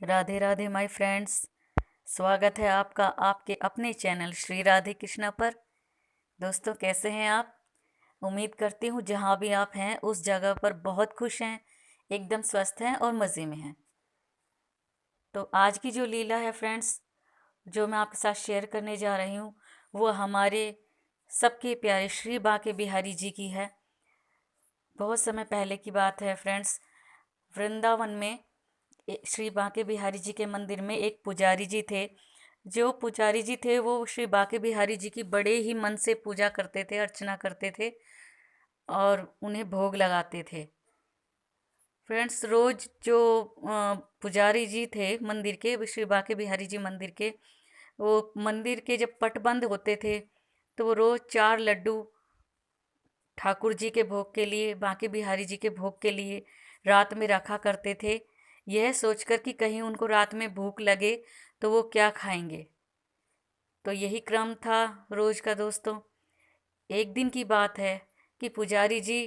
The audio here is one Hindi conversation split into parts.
Radhe Radhe my friends. स्वागत है आपका आपके अपने चैनल श्री राधे कृष्णा पर। दोस्तों, कैसे हैं आप? उम्मीद करती हूँ जहाँ भी आप हैं उस जगह पर बहुत खुश हैं, एकदम स्वस्थ हैं और मज़े में हैं। तो आज की जो लीला है फ्रेंड्स, जो मैं आपके साथ शेयर करने जा रही हूँ, वो हमारे सबके प्यारे श्री बांके बिहारी जी की है। बहुत समय पहले की बात है फ्रेंड्स। वृंदावन में श्री बांके बिहारी जी के मंदिर में एक पुजारी जी थे। जो पुजारी जी थे वो श्री बांके बिहारी जी की बड़े ही मन से पूजा करते थे, अर्चना करते थे और उन्हें भोग लगाते थे। फ्रेंड्स, रोज जो पुजारी जी थे मंदिर के, श्री बांके बिहारी जी मंदिर के, वो मंदिर के जब पट बंद होते थे तो वो रोज 4 लड्डू ठाकुर जी के भोग के लिए, बांके बिहारी जी के भोग के लिए रात में रखा करते थे, यह सोचकर कि कहीं उनको रात में भूख लगे तो वो क्या खाएंगे। तो यही क्रम था रोज का दोस्तों। एक दिन की बात है कि पुजारी जी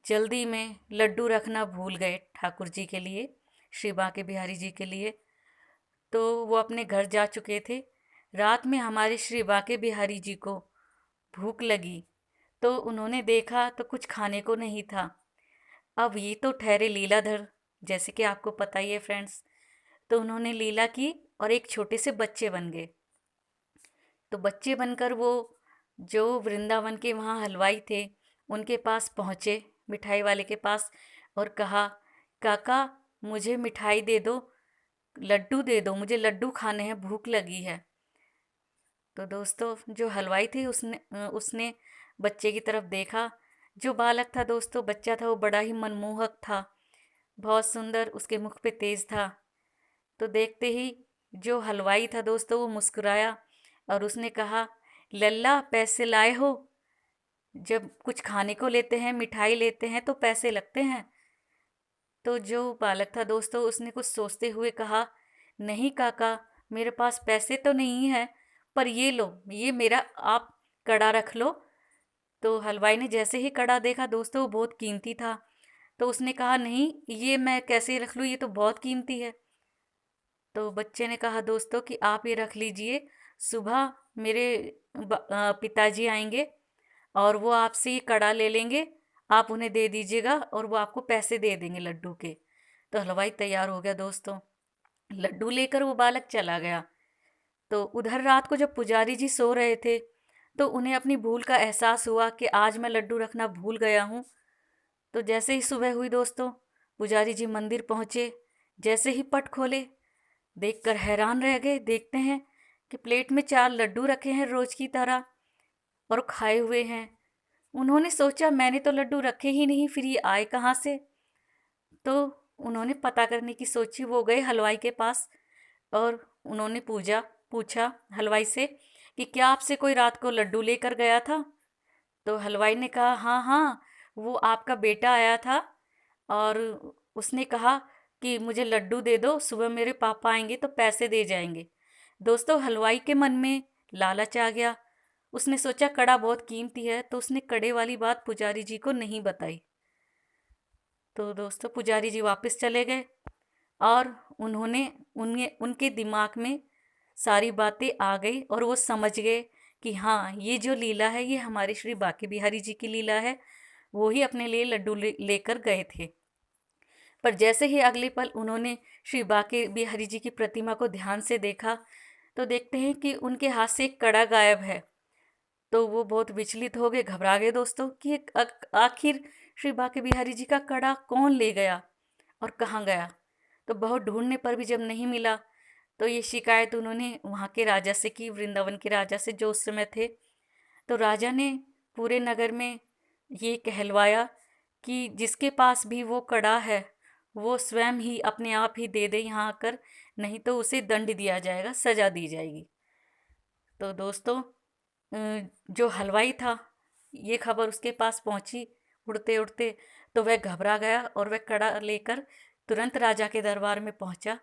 जल्दी में लड्डू रखना भूल गए ठाकुर जी के लिए, श्री बांके बिहारी जी के लिए। तो वो अपने घर जा चुके थे। रात में हमारे श्री बांके बिहारी जी को भूख लगी तो उन्होंने देखा तो कुछ खाने को नहीं था। अब ये तो ठहरे लीलाधर, जैसे कि आपको पता ही है फ्रेंड्स। तो उन्होंने लीला की और एक छोटे से बच्चे बन गए। तो बच्चे बनकर वो जो वृंदावन के वहाँ हलवाई थे उनके पास पहुँचे, मिठाई वाले के पास, और कहा, काका मुझे मिठाई दे दो, लड्डू दे दो, मुझे लड्डू खाने हैं, भूख लगी है। तो दोस्तों, जो हलवाई थी उसने बच्चे की तरफ देखा। जो बालक था दोस्तों, बच्चा था, वो बड़ा ही मनमोहक था, बहुत सुंदर, उसके मुख पे तेज था। तो देखते ही जो हलवाई था दोस्तों वो मुस्कुराया और उसने कहा, लल्ला पैसे लाए हो? जब कुछ खाने को लेते हैं, मिठाई लेते हैं तो पैसे लगते हैं। तो जो बालक था दोस्तों उसने कुछ सोचते हुए कहा, नहीं काका, मेरे पास पैसे तो नहीं है, पर ये लो, ये मेरा आप कड़ा रख लो। तो हलवाई ने जैसे ही कड़ा देखा दोस्तों, वो बहुत कीमती था। तो उसने कहा, नहीं, ये मैं कैसे रख लूँ, ये तो बहुत कीमती है। तो बच्चे ने कहा दोस्तों कि आप ये रख लीजिए, सुबह मेरे पिताजी आएंगे और वो आपसे ये कड़ा ले लेंगे, आप उन्हें दे दीजिएगा और वो आपको पैसे दे देंगे लड्डू के। तो हलवाई तैयार हो गया दोस्तों। लड्डू लेकर वो बालक चला गया। तो उधर रात को जब पुजारी जी सो रहे थे तो उन्हें अपनी भूल का एहसास हुआ कि आज मैं लड्डू रखना भूल गया हूँ। तो जैसे ही सुबह हुई दोस्तों, पुजारी जी मंदिर पहुँचे। जैसे ही पट खोले, देखकर हैरान रह गए। देखते हैं कि प्लेट में 4 लड्डू रखे हैं रोज की तरह और खाए हुए हैं। उन्होंने सोचा, मैंने तो लड्डू रखे ही नहीं, फिर ये आए कहाँ से? तो उन्होंने पता करने की सोची। वो गए हलवाई के पास और उन्होंने पूछा हलवाई से कि क्या आपसे कोई रात को लड्डू लेकर गया था? तो हलवाई ने कहा, हाँ हाँ, वो आपका बेटा आया था और उसने कहा कि मुझे लड्डू दे दो, सुबह मेरे पापा आएंगे तो पैसे दे जाएंगे। दोस्तों, हलवाई के मन में लालच आ गया। उसने सोचा कड़ा बहुत कीमती है, तो उसने कड़े वाली बात पुजारी जी को नहीं बताई। तो दोस्तों, पुजारी जी वापस चले गए और उन्होंने उन्हें उनके दिमाग में सारी बातें आ गई और वो समझ गए कि हाँ, ये जो लीला है ये हमारे श्री बांके बिहारी जी की लीला है। वो ही अपने लिए लड्डू लेकर गए थे। पर जैसे ही अगले पल उन्होंने श्री बांके बिहारी जी की प्रतिमा को ध्यान से देखा तो देखते हैं कि उनके हाथ से एक कड़ा गायब है। तो वो बहुत विचलित हो गए, घबरा गए दोस्तों कि आखिर श्री बांके बिहारी जी का कड़ा कौन ले गया और कहाँ गया। तो बहुत ढूंढने पर भी जब नहीं मिला तो ये शिकायत उन्होंने वहाँ के राजा से की, वृंदावन के राजा से जो उस समय थे। तो राजा ने पूरे नगर में ये कहलवाया कि जिसके पास भी वो कड़ा है वो स्वयं ही अपने आप ही दे दे यहाँ आकर, नहीं तो उसे दंड दिया जाएगा, सजा दी जाएगी। तो दोस्तों, जो हलवाई था, ये खबर उसके पास पहुंची उड़ते उड़ते, तो वह घबरा गया और वह कड़ा लेकर तुरंत राजा के दरबार में पहुंचा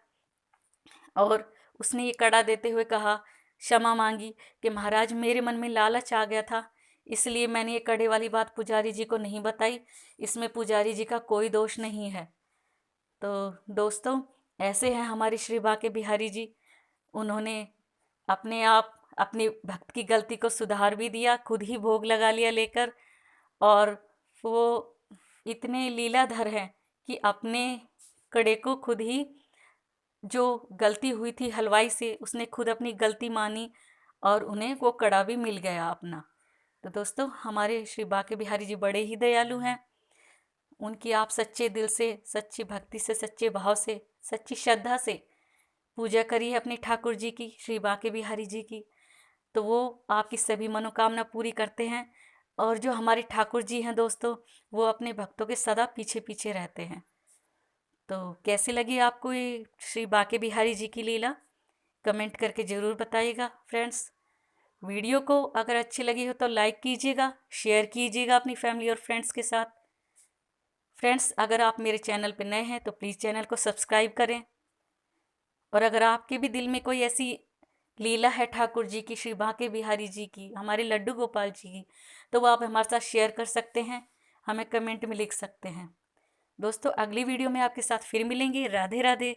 और उसने ये कड़ा देते हुए कहा, क्षमा मांगी कि महाराज, मेरे मन में लालच आ गया था, इसलिए मैंने ये कड़े वाली बात पुजारी जी को नहीं बताई। इसमें पुजारी जी का कोई दोष नहीं है। तो दोस्तों, ऐसे हैं हमारे श्री बांके बिहारी जी। उन्होंने अपने आप अपने भक्त की गलती को सुधार भी दिया, खुद ही भोग लगा लिया लेकर। और वो इतने लीलाधर हैं कि अपने कड़े को खुद ही, जो गलती हुई थी हलवाई से, उसने खुद अपनी गलती मानी और उन्हें वो कड़ा भी मिल गया अपना। तो दोस्तों, हमारे श्री बांके बिहारी जी बड़े ही दयालु हैं। उनकी आप सच्चे दिल से, सच्ची भक्ति से, सच्चे भाव से, सच्ची श्रद्धा से पूजा करिए अपने ठाकुर जी की, श्री बांके बिहारी जी की, तो वो आपकी सभी मनोकामना पूरी करते हैं। और जो हमारे ठाकुर जी हैं दोस्तों, वो अपने भक्तों के सदा पीछे पीछे रहते हैं। तो कैसी लगी आपको ये श्री बांके बिहारी जी की लीला? कमेंट करके ज़रूर बताइएगा फ्रेंड्स। वीडियो को अगर अच्छी लगी हो तो लाइक कीजिएगा, शेयर कीजिएगा अपनी फैमिली और फ्रेंड्स के साथ। फ्रेंड्स, अगर आप मेरे चैनल पर नए हैं तो प्लीज़ चैनल को सब्सक्राइब करें। और अगर आपके भी दिल में कोई ऐसी लीला है ठाकुर जी की, श्री बांके बिहारी जी की, हमारे लड्डू गोपाल जी की, तो वो आप हमारे साथ शेयर कर सकते हैं, हमें कमेंट में लिख सकते हैं। दोस्तों, अगली वीडियो में आपके साथ फिर मिलेंगे। राधे राधे।